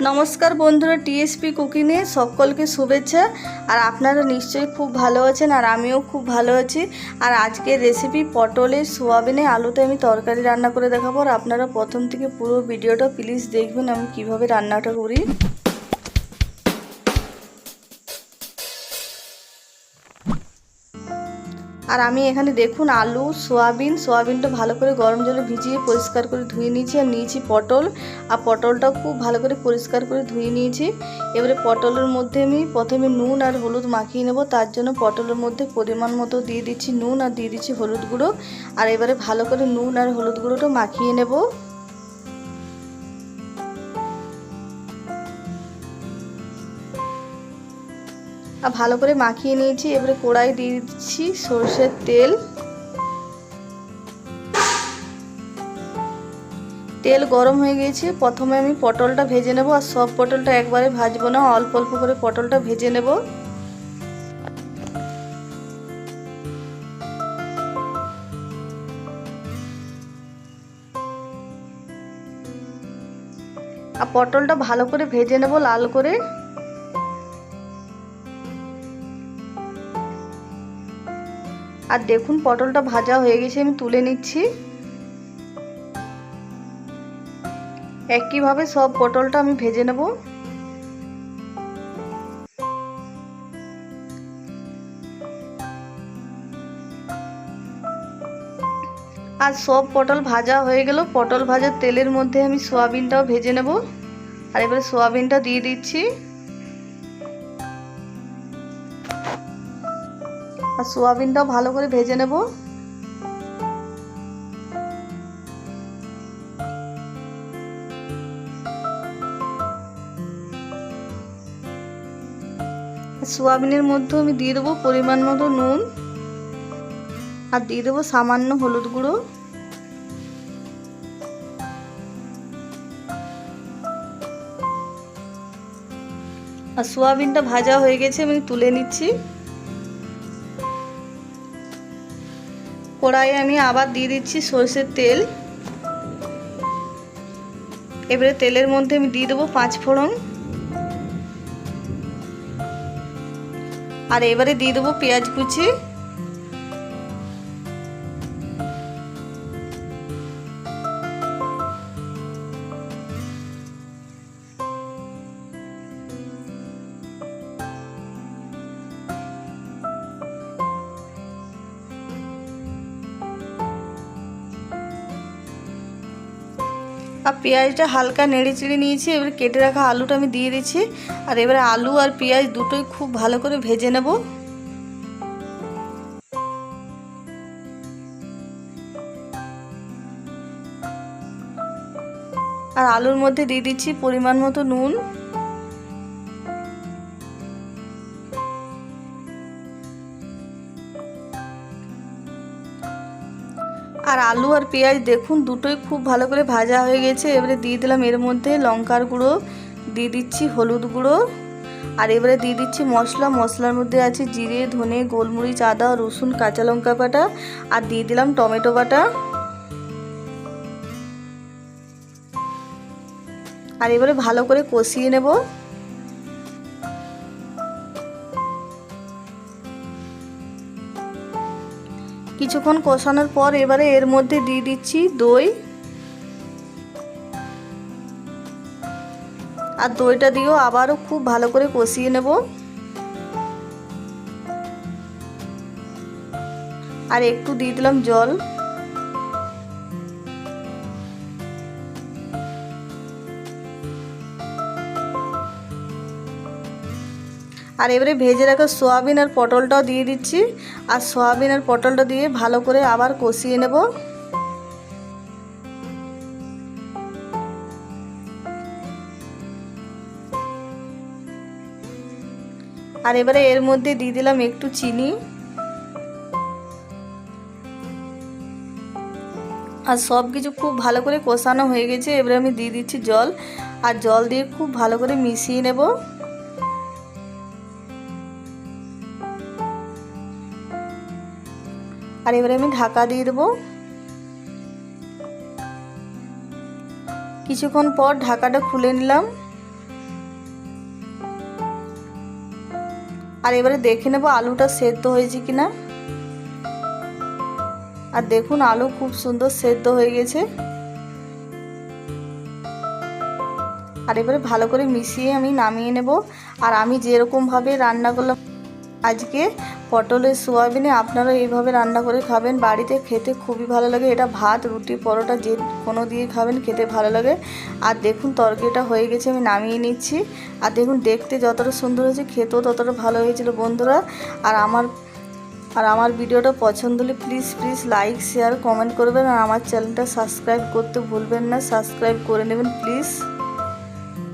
নমস্কার বন্ধুরা, টিএসপি কুকিংয়ে সকলকে শুভেচ্ছা। আর আপনারা নিশ্চয়ই খুব ভালো আছেন, আর আমিও খুব ভালো আছি। আর আজকের রেসিপি পটলের সোয়াবিনে আলুতে আমি তরকারি রান্না করে দেখাবো। আর আপনারা প্রথম থেকে পুরো ভিডিওটা প্লিজ দেখবেন আমি কিভাবে রান্নাটা করি। আর আমি এখানে দেখুন আলু সোয়াবিনটা ভালো করে গরম জলে ভিজিয়ে পরিষ্কার করে ধুয়ে নিয়েছি। আর নিয়েছি পটল, আর পটলটাও খুব ভালো করে পরিষ্কার করে ধুয়ে নিয়েছি। এবারে পটলের মধ্যে আমি প্রথমে নুন আর হলুদ মাখিয়ে নেব। তার জন্য পটলের মধ্যে পরিমাণ মতো দিয়ে দিচ্ছি নুন আর দিয়ে দিচ্ছি হলুদ গুঁড়ো। আর এবারে ভালো করে নুন আর হলুদ গুঁড়োটা মাখিয়ে নেব। আর ভালো করে মাখিয়ে নিয়েছি। এবারে কড়াই দিয়ে দিচ্ছি সরষের তেল। তেল গরম হয়ে গিয়েছে। প্রথমে আমি পটলটা ভেজে নেব। আর সব পটলটা একবারে ভাজবো না, অল্প অল্প করে পটলটা ভেজে নেব। আর পটলটা ভালো করে ভেজে নেব লাল করে। আর দেখুন পটলটা ভাজা হয়ে গেছে, আমি তুলে নিচ্ছি। একইভাবে সব পটলটা আমি ভেজে নেব। আর সব পটল ভাজা হয়ে গেল। পটল ভাজার তেলের মধ্যে আমি সোয়াবিনটাও ভেজে নেব। আর এবারে সোয়াবিনটা দিয়ে দিচ্ছি। আর সোয়াবিনটাও ভালো করে ভেজে নেব। সোয়াবিনের মধ্যে আমি দিয়ে দেবো পরিমাণ মতো নুন, আর দিয়ে দেবো সামান্য হলুদ গুঁড়ো। আর সোয়াবিনটা ভাজা হয়ে গেছে, আমি তুলে নিচ্ছি। কড়াইয়ে আমি আবার দিয়ে দিচ্ছি সরষের তেল। এবারে তেলের মধ্যে আমি দিয়ে দেবো 5 ফোড়ন। আর এবারে দিয়ে দেবো পেঁয়াজ কুচি। আর পেঁয়াজটা হালকা নেড়ে চেড়ে নিয়েছি। এবারে কেটে রাখা আলুটা আমি দিয়ে দিচ্ছি। আর এবারে আলু আর পেঁয়াজ দুটোই খুব ভালো করে ভেজে নেব। আর আলুর মধ্যে দিয়ে দিচ্ছি পরিমাণ মতো নুন। আর আলু আর পেঁয়াজ দেখুন দুটোই খুব ভালো করে ভাজা হয়ে গেছে। এবারে দিয়ে দিলাম এর মধ্যে লঙ্কার গুঁড়ো, দিয়ে দিচ্ছি হলুদ গুঁড়ো। আর এবারে দিয়ে দিচ্ছি মশলার মধ্যে আছে জিরে, ধনে, গোলমরিচ, আদা, রসুন, কাঁচা লঙ্কা বাটা। আর দিয়ে দিলাম টমেটো বাটা। আর এবারে ভালো করে কষিয়ে নেব। কিছুক্ষণ কষানোর পর এবারে এর মধ্যে দিয়ে দিচ্ছি দই। আর দইটা দিয়েও আবারও খুব ভালো করে কষিয়ে নেব। আর একটু দিয়ে দিলাম জল। আর এবারে ভেজে রাখা সোয়াবিন আর পটলটাও দিয়ে দিচ্ছি। আর সোয়াবিন আর পটলটা দিয়ে ভালো করে আবার কষিয়ে নেব। আর এবারে এর মধ্যে দিয়ে দিলাম একটু চিনি। আর সব কিছু খুব ভালো করে কষানো হয়ে গেছে। এবারে আমি দিয়ে দিচ্ছি জল। আর জল দিয়ে খুব ভালো করে মিশিয়ে নেব। আর এবারে আমি ঢাকা দিয়ে দেবো। কিছুক্ষণ পর ঢাকাটা খুলে নিলাম। আর এবারে দেখে নেব আলুটা সেদ্ধ হয়েছে কিনা। আর দেখুন আলু খুব সুন্দর সেদ্ধ হয়ে গেছে। আর এবারে ভালো করে মিশিয়ে আমি নামিয়ে নেব। আর আমি যেরকমভাবে রান্না করলাম আজকে পটলের সোয়াবিনে, আপনারা এইভাবে রান্না করে খাবেন, বাড়িতে খেতে খুবই ভালো লাগে। এটা ভাত, রুটি, পরোটা যে কোনো দিয়ে খাবেন, খেতে ভালো লাগে। আর দেখুন তরকারিটা হয়ে গেছে, আমি নামিয়ে নিচ্ছি। আর দেখুন দেখতে যতটা সুন্দর হয়েছে খেতেও ততটা ভালো হয়েছিল বন্ধুরা। আর আমার ভিডিওটা পছন্দ হলে প্লিজ লাইক, শেয়ার, কমেন্ট করবেন। আর আমার চ্যানেলটা সাবস্ক্রাইব করতে ভুলবেন না, সাবস্ক্রাইব করে নেবেন প্লিজ।